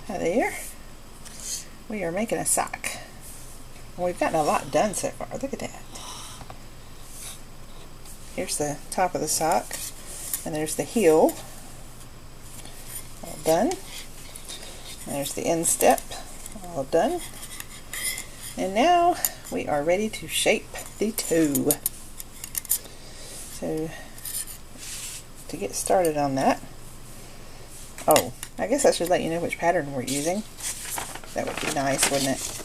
Hi there. We are making a sock. We've gotten a lot done so far. Look at that. Here's the top of the sock, and there's the heel. All done. There's the instep. All done. And now we are ready to shape the toe. So, to get started on that, oh, I guess I should let you know which pattern we're using. That would be nice, wouldn't it?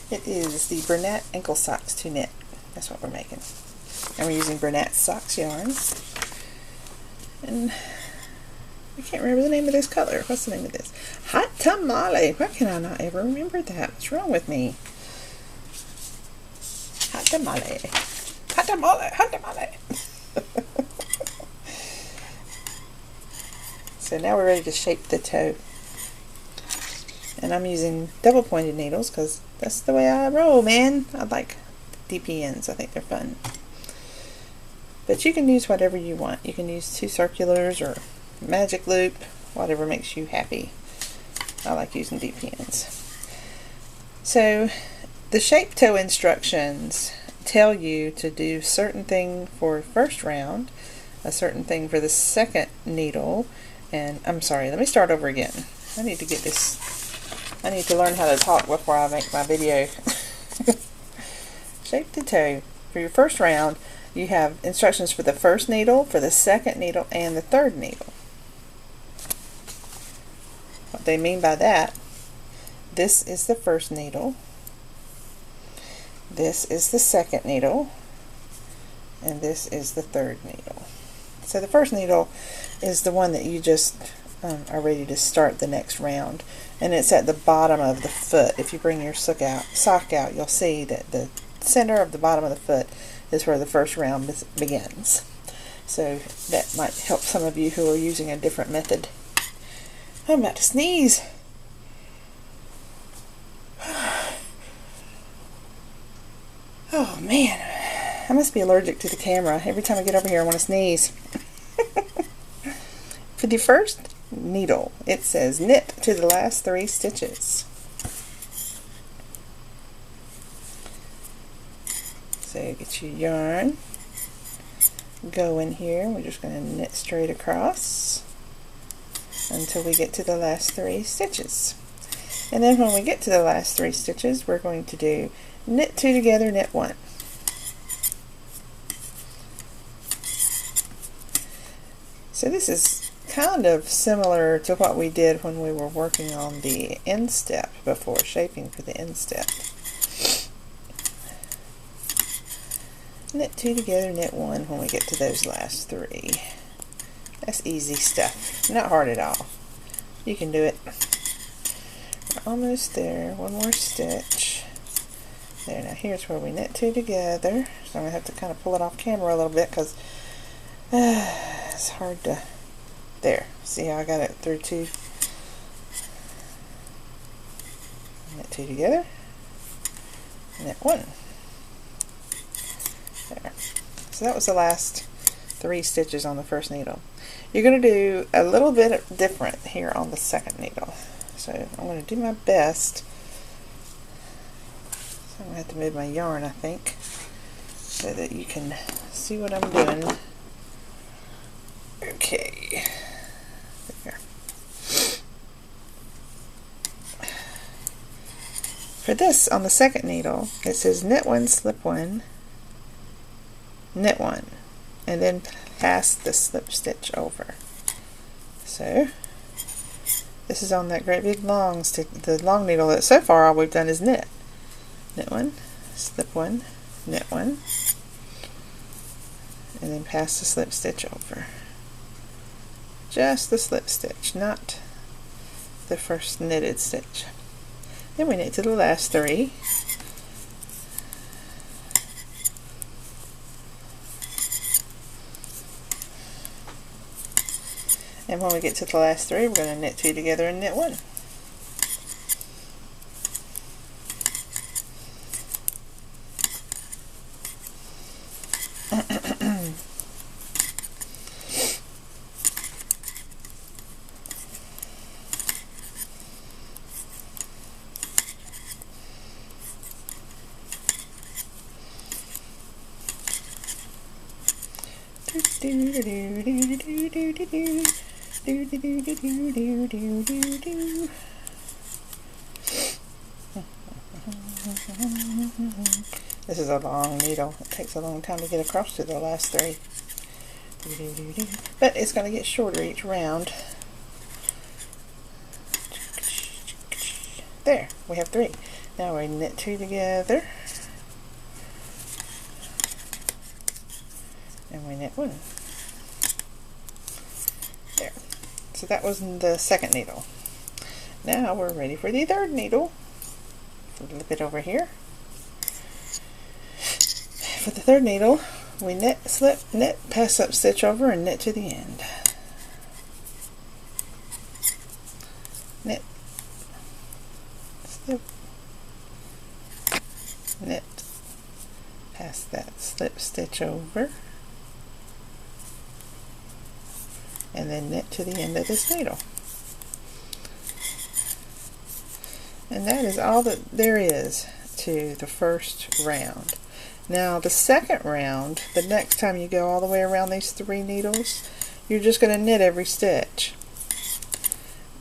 It is the Bernat ankle socks to knit. That's what we're making. And we're using Bernat socks yarn. And I can't remember the name of this color. What's the name of this? Hot tamale. Why can I not ever remember that? What's wrong with me? Hot tamale. Hot tamale. Hot tamale. So now we're ready to shape the toe. And I'm using double pointed needles because that's the way I roll, man. I like DPNs. I think they're fun. But you can use whatever you want. You can use 2 circulars or magic loop, whatever makes you happy. I like using DPNs. So the shape toe instructions tell you to do a certain thing for first round, a certain thing for the second needle, and I'm sorry, let me start over again. I need to learn how to talk before I make my video. Shape the toe. For your first round, you have instructions for the first needle, for the second needle, and the third needle. What they mean by that, this is the first needle, this is the second needle, and this is the third needle. So the first needle is the one that you just are ready to start the next round, and it's at the bottom of the foot. If you bring your sock out, you'll see that the center of the bottom of the foot is where the first round begins. So that might help some of you who are using a different method. I'm about to sneeze. Oh man, I must be allergic to the camera. Every time I get over here I want to sneeze. For the first needle, it says knit to the last 3 stitches. So get your yarn, go in here, we're just going to knit straight across until we get to the last 3 stitches. And then when we get to the last 3 stitches, we're going to do knit 2 together, knit 1. So this is kind of similar to what we did when we were working on the instep before, shaping for the instep. Knit 2 together, knit 1 when we get to those last 3. That's easy stuff, not hard at all. You can do it. We're almost there. One more stitch. There, now here's where we knit 2 together. So I'm going to have to kind of pull it off camera a little bit because it's hard to... There, see how I got it through 2? Knit 2 together, knit 1. There. So that was the last 3 stitches on the first needle. You're going to do a little bit different here on the second needle. So I'm going to do my best. So I'm going to have to move my yarn, I think, so that you can see what I'm doing. Okay. There. For this, on the second needle, it says knit 1, slip 1, knit 1, and then pass the slip stitch over. So this is on that great big long stick, the long needle that so far all we've done is knit. Knit 1, slip 1, knit 1, and then pass the slip stitch over. Just the slip stitch, not the first knitted stitch. Then we knit to the last 3. And when we get to the last 3, we're going to knit 2 together and knit 1. This is a long needle. It takes a long time to get across to the last three. But it's going to get shorter each round. There, we have 3. Now we knit 2 together. And we knit 1. There. So that was the second needle. Now we're ready for the third needle. Flip it over here. For the third needle, we knit, slip, knit, pass up, stitch over, and knit to the end. Knit, slip, knit, pass that, slip, stitch over, and then knit to the end of this needle. And that is all that there is to the first round. Now the second round, the next time you go all the way around these 3 needles, you're just going to knit every stitch.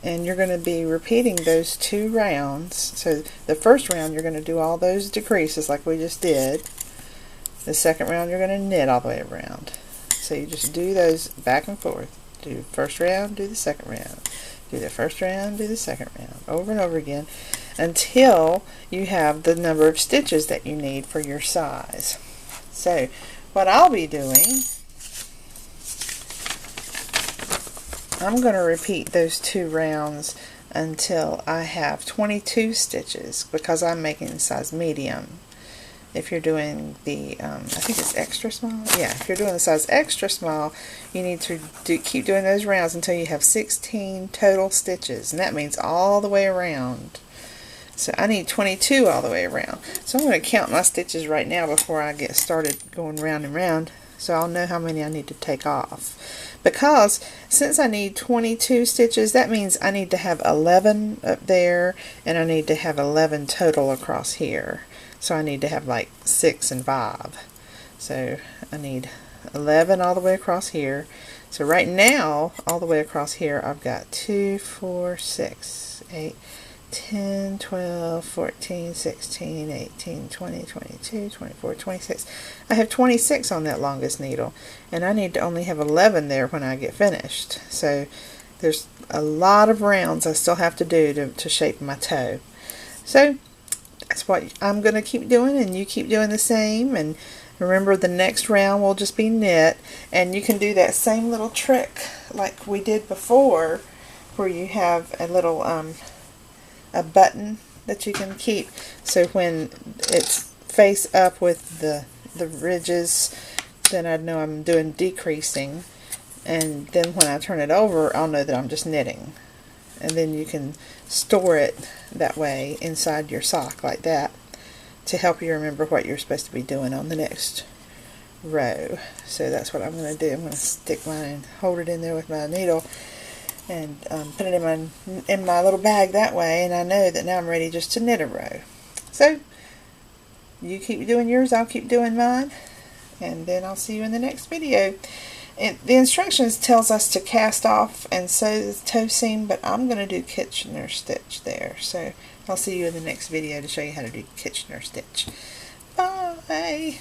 And you're going to be repeating those 2 rounds. So the first round you're going to do all those decreases like we just did. The second round you're going to knit all the way around. So you just do those back and forth. Do the first round, do the second round. Do the first round, do the second round. Over and over again until you have the number of stitches that you need for your size. So what I'll be doing, I'm going to repeat those 2 rounds until I have 22 stitches because I'm making size medium. If you're doing the, I think it's extra small. Yeah, if you're doing the size extra small, you need to keep doing those rounds until you have 16 total stitches. And that means all the way around. So I need 22 all the way around. So I'm going to count my stitches right now before I get started going round and round. So I'll know how many I need to take off. Because since I need 22 stitches, that means I need to have 11 up there. And I need to have 11 total across here. So I need to have like 6 and 5. So I need 11 all the way across here. So right now, all the way across here, I've got 2, 4, 6, 8, 10, 12, 14, 16, 18, 20, 22, 24, 26. I have 26 on that longest needle. And I need to only have 11 there when I get finished. So there's a lot of rounds I still have to do to shape my toe. So that's what I'm going to keep doing, and you keep doing the same. And remember, the next round will just be knit, and you can do that same little trick like we did before, where you have a little a button that you can keep, so when it's face up with the ridges, then I know I'm doing decreasing, and then when I turn it over, I'll know that I'm just knitting. And then you can store it that way inside your sock like that to help you remember what you're supposed to be doing on the next row. So that's what I'm going to do. I'm going to stick mine and hold it in there with my needle and put it in my little bag that way, and I know that now I'm ready just to knit a row. So you keep doing yours, I'll keep doing mine, and then I'll see you in the next video. The instructions tells us to cast off and sew the toe seam, but I'm going to do Kitchener stitch there. So I'll see you in the next video to show you how to do Kitchener stitch. Bye!